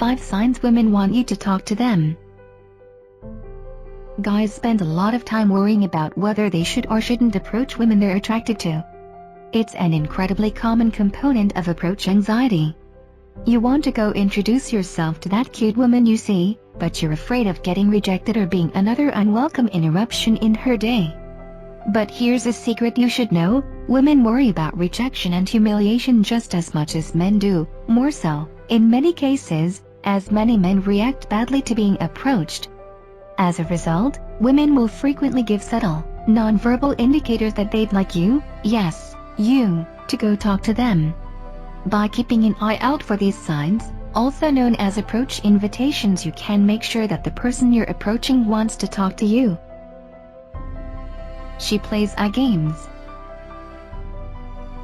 5 signs women want you to talk to them. Guys spend a lot of time worrying about whether they should or shouldn't approach women they're attracted to. It's an incredibly common component of approach anxiety. You want to go introduce yourself to that cute woman you see, but you're afraid of getting rejected or being another unwelcome interruption in her day. But here's a secret you should know: women worry about rejection and humiliation just as much as men do, more so, in many cases, as many men react badly to being approached. As a result, women will frequently give subtle, non-verbal indicators that they'd like you, yes, you, to go talk to them. By keeping an eye out for these signs, also known as approach invitations, you can make sure that the person you're approaching wants to talk to you. She plays eye games.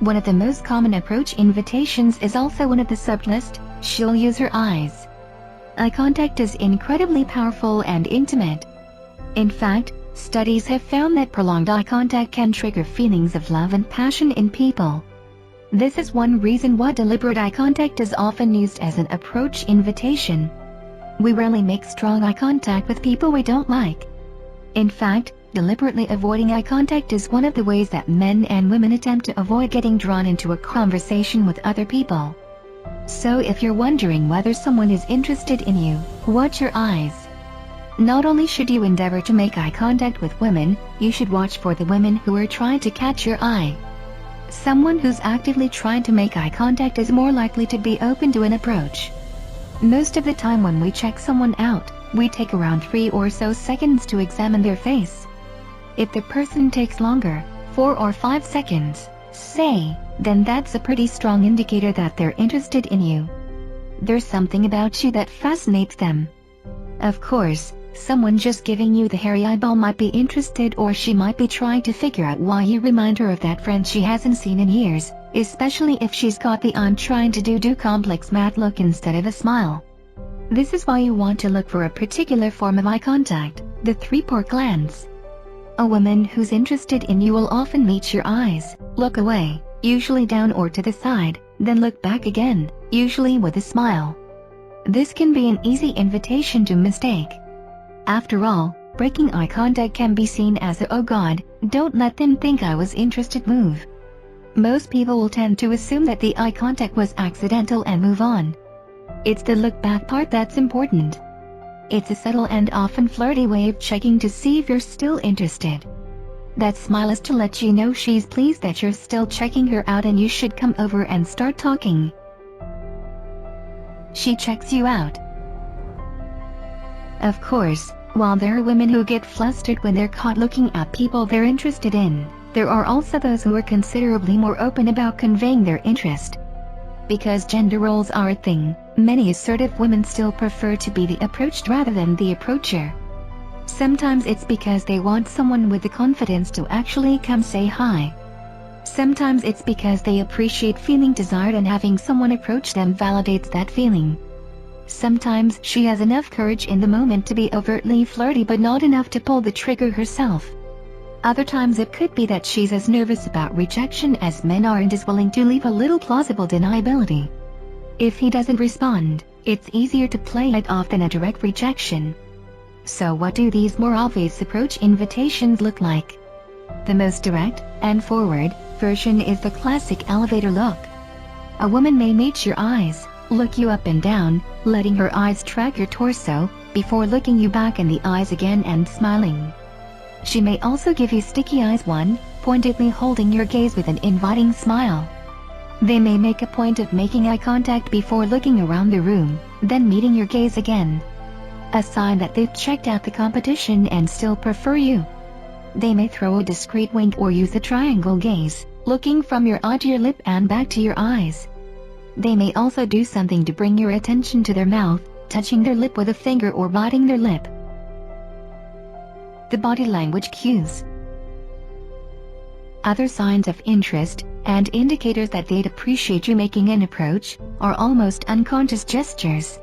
One of the most common approach invitations is also one of the subtlest. She'll use her eyes. Eye contact is incredibly powerful and intimate. In fact, studies have found that prolonged eye contact can trigger feelings of love and passion in people. This is one reason why deliberate eye contact is often used as an approach invitation. We rarely make strong eye contact with people we don't like. In fact, deliberately avoiding eye contact is one of the ways that men and women attempt to avoid getting drawn into a conversation with other people. So if you're wondering whether someone is interested in you, watch your eyes. Not only should you endeavor to make eye contact with women, you should watch for the women who are trying to catch your eye. Someone who's actively trying to make eye contact is more likely to be open to an approach. Most of the time when we check someone out, we take around 3 or so seconds to examine their face. If the person takes longer, 4 or 5 seconds, say, then that's a pretty strong indicator that they're interested in you. There's something about you that fascinates them. Of course, someone just giving you the hairy eyeball might be interested, or she might be trying to figure out why you remind her of that friend she hasn't seen in years, especially if she's got the "I'm trying to do complex math" look instead of a smile. This is why you want to look for a particular form of eye contact, the 3-pore glance. A woman who's interested in you will often meet your eyes, look away, usually down or to the side, then look back again, usually with a smile. This can be an easy invitation to mistake. After all, breaking eye contact can be seen as a "oh god, don't let them think I was interested" move. Most people will tend to assume that the eye contact was accidental and move on. It's the look back part that's important. It's a subtle and often flirty way of checking to see if you're still interested. That smile is to let you know she's pleased that you're still checking her out and you should come over and start talking. She checks you out. Of course, while there are women who get flustered when they're caught looking at people they're interested in, there are also those who are considerably more open about conveying their interest. Because gender roles are a thing, many assertive women still prefer to be the approached rather than the approacher. Sometimes it's because they want someone with the confidence to actually come say hi. Sometimes it's because they appreciate feeling desired and having someone approach them validates that feeling. Sometimes she has enough courage in the moment to be overtly flirty but not enough to pull the trigger herself. Other times it could be that she's as nervous about rejection as men are and is willing to leave a little plausible deniability. If he doesn't respond, it's easier to play it off than a direct rejection. So what do these more obvious approach invitations look like? The most direct and forward version is the classic elevator look. A woman may meet your eyes, look you up and down, letting her eyes track your torso, before looking you back in the eyes again and smiling. She may also give you sticky eyes, one, pointedly holding your gaze with an inviting smile. They may make a point of making eye contact before looking around the room, then meeting your gaze again. A sign that they've checked out the competition and still prefer you. They may throw a discreet wink or use a triangle gaze, looking from your eye to your lip and back to your eyes. They may also do something to bring your attention to their mouth, touching their lip with a finger or biting their lip. The body language cues. Other signs of interest, and indicators that they'd appreciate you making an approach, are almost unconscious gestures.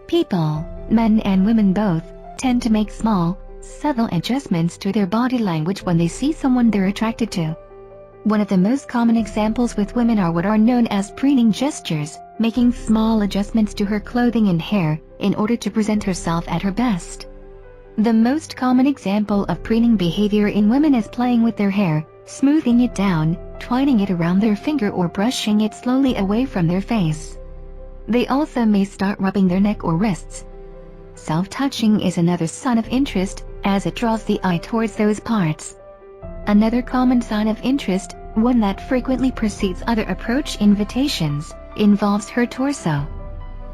People, men and women both, tend to make small, subtle adjustments to their body language when they see someone they're attracted to. One of the most common examples with women are what are known as preening gestures, making small adjustments to her clothing and hair in order to present herself at her best. The most common example of preening behavior in women is playing with their hair, smoothing it down, twining it around their finger or brushing it slowly away from their face. They also may start rubbing their neck or wrists. Self-touching is another sign of interest, as it draws the eye towards those parts. Another common sign of interest, one that frequently precedes other approach invitations, involves her torso.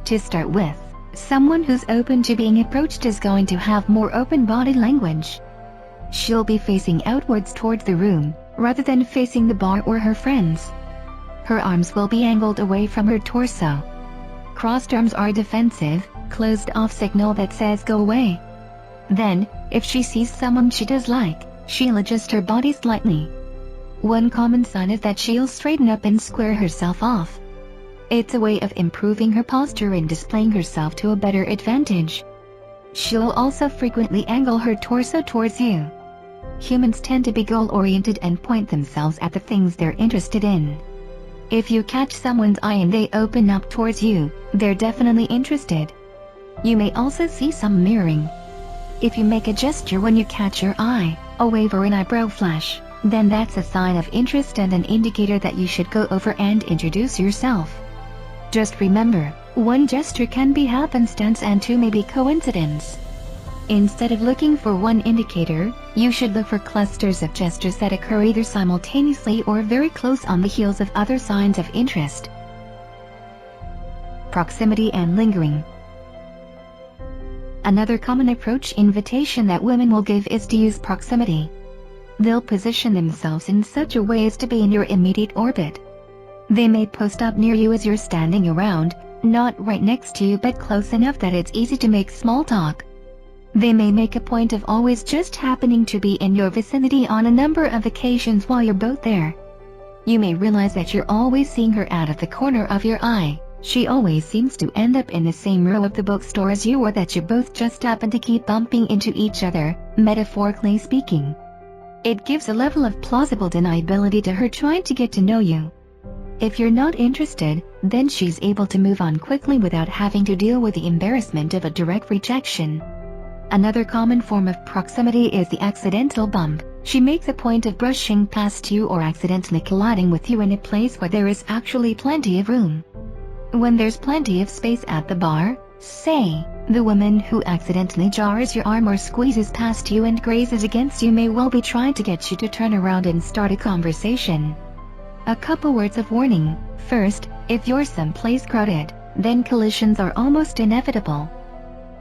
To start with, someone who's open to being approached is going to have more open body language. She'll be facing outwards towards the room, rather than facing the bar or her friends. Her arms will be angled away from her torso. Crossed arms are defensive, closed-off signal that says go away. Then, if she sees someone she does like, she'll adjust her body slightly. One common sign is that she'll straighten up and square herself off. It's a way of improving her posture and displaying herself to a better advantage. She'll also frequently angle her torso towards you. Humans tend to be goal-oriented and point themselves at the things they're interested in. If you catch someone's eye and they open up towards you, they're definitely interested. You may also see some mirroring. If you make a gesture when you catch your eye, a wave or an eyebrow flash, then that's a sign of interest and an indicator that you should go over and introduce yourself. Just remember, one gesture can be happenstance and two may be coincidence. Instead of looking for one indicator, you should look for clusters of gestures that occur either simultaneously or very close on the heels of other signs of interest. Proximity and lingering. Another common approach invitation that women will give is to use proximity. They'll position themselves in such a way as to be in your immediate orbit. They may post up near you as you're standing around, not right next to you but close enough that it's easy to make small talk. They may make a point of always just happening to be in your vicinity on a number of occasions while you're both there. You may realize that you're always seeing her out of the corner of your eye. She always seems to end up in the same row of the bookstore as you, or that you both just happen to keep bumping into each other, metaphorically speaking. It gives a level of plausible deniability to her trying to get to know you. If you're not interested, then she's able to move on quickly without having to deal with the embarrassment of a direct rejection. Another common form of proximity is the accidental bump. She makes a point of brushing past you or accidentally colliding with you in a place where there is actually plenty of room. When there's plenty of space at the bar, say, the woman who accidentally jars your arm or squeezes past you and grazes against you may well be trying to get you to turn around and start a conversation. A couple words of warning. First, if you're someplace crowded, then collisions are almost inevitable.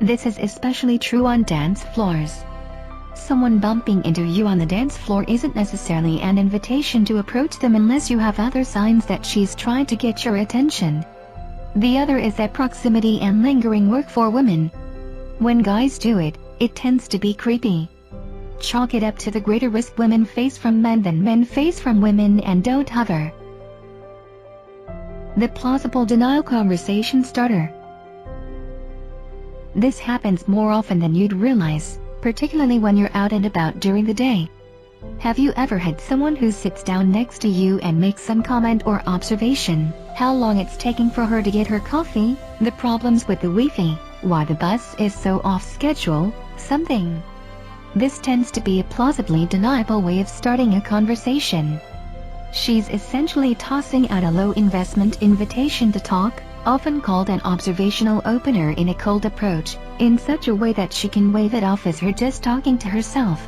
This is especially true on dance floors. Someone bumping into you on the dance floor isn't necessarily an invitation to approach them unless you have other signs that she's trying to get your attention. The other is that proximity and lingering work for women. When guys do it, it tends to be creepy. Chalk it up to the greater risk women face from men than men face from women, and don't hover. The plausible denial conversation starter. This happens more often than you'd realize, particularly when you're out and about during the day. Have you ever had someone who sits down next to you and makes some comment or observation? How long it's taking for her to get her coffee, the problems with the Wi-Fi, why the bus is so off schedule, something. This tends to be a plausibly deniable way of starting a conversation. She's essentially tossing out a low-investment invitation to talk, often called an observational opener in a cold approach, in such a way that she can wave it off as her just talking to herself.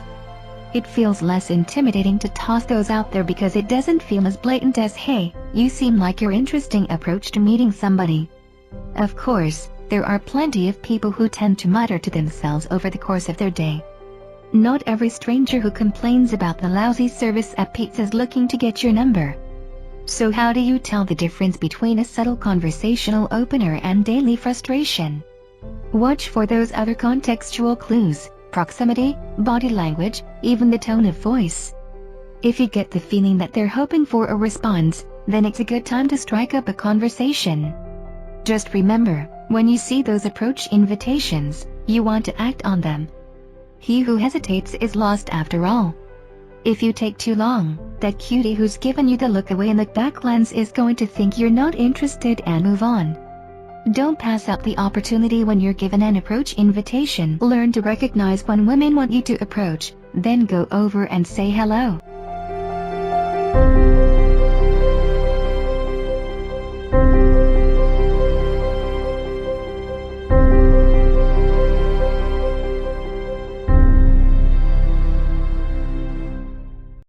It feels less intimidating to toss those out there because it doesn't feel as blatant as "Hey, you seem like your interesting" approach to meeting somebody. Of course, there are plenty of people who tend to mutter to themselves over the course of their day. Not every stranger who complains about the lousy service at Pete's is looking to get your number. So how do you tell the difference between a subtle conversational opener and daily frustration? Watch for those other contextual clues: proximity, body language, even the tone of voice. If you get the feeling that they're hoping for a response, then it's a good time to strike up a conversation. Just remember, when you see those approach invitations, you want to act on them. He who hesitates is lost after all. If you take too long, that cutie who's given you the look away in the back glance is going to think you're not interested and move on. Don't pass up the opportunity when you're given an approach invitation. Learn to recognize when women want you to approach, then go over and say hello.